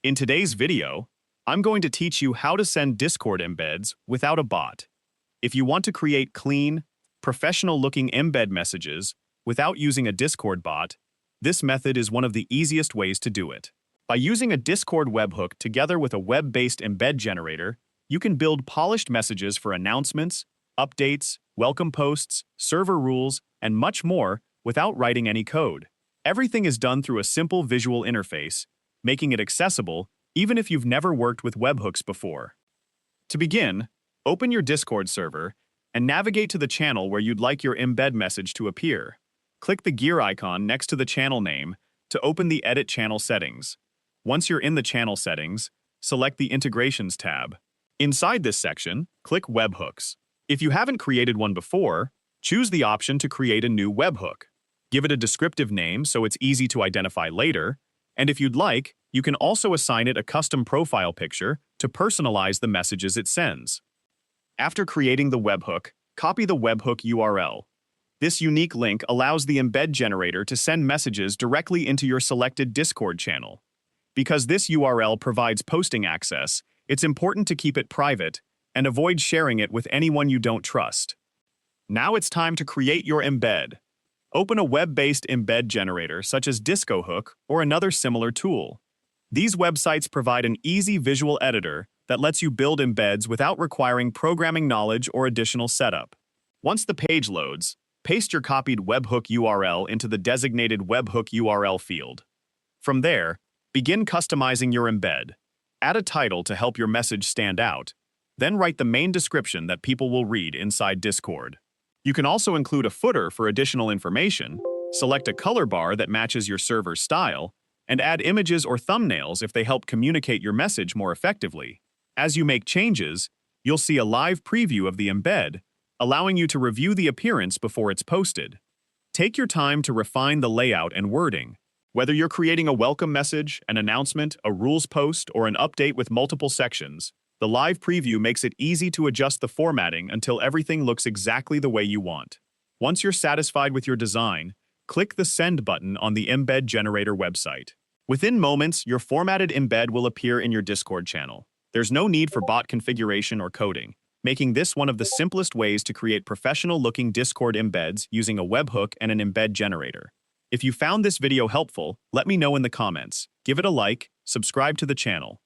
In today's video, I'm going to teach you how to send Discord embeds without a bot. If you want to create clean, professional-looking embed messages without using a Discord bot, this method is one of the easiest ways to do it. By using a Discord webhook together with a web-based embed generator, you can build polished messages for announcements, updates, welcome posts, server rules, and much more without writing any code. Everything is done through a simple visual interface, making it accessible even if you've never worked with webhooks before. To begin, open your Discord server and navigate to the channel where you'd like your embed message to appear. Click the gear icon next to the channel name to open the Edit Channel Settings. Once you're in the channel settings, select the Integrations tab. Inside this section, click Webhooks. If you haven't created one before, choose the option to create a new webhook. Give it a descriptive name so it's easy to identify later, and if you'd like, you can also assign it a custom profile picture to personalize the messages it sends. After creating the webhook, copy the webhook URL. This unique link allows the embed generator to send messages directly into your selected Discord channel. Because this URL provides posting access, it's important to keep it private and avoid sharing it with anyone you don't trust. Now it's time to create your embed. Open a web-based embed generator such as DiscoHook or another similar tool. These websites provide an easy visual editor that lets you build embeds without requiring programming knowledge or additional setup. Once the page loads, paste your copied webhook URL into the designated webhook URL field. From there, begin customizing your embed. Add a title to help your message stand out, then write the main description that people will read inside Discord. You can also include a footer for additional information, select a color bar that matches your server's style, and add images or thumbnails if they help communicate your message more effectively. As you make changes, you'll see a live preview of the embed, allowing you to review the appearance before it's posted. Take your time to refine the layout and wording. Whether you're creating a welcome message, an announcement, a rules post, or an update with multiple sections, the live preview makes it easy to adjust the formatting until everything looks exactly the way you want. Once you're satisfied with your design, click the Send button on the Embed Generator website. Within moments, your formatted embed will appear in your Discord channel. There's no need for bot configuration or coding, making this one of the simplest ways to create professional-looking Discord embeds using a webhook and an embed generator. If you found this video helpful, let me know in the comments. Give it a like, subscribe to the channel,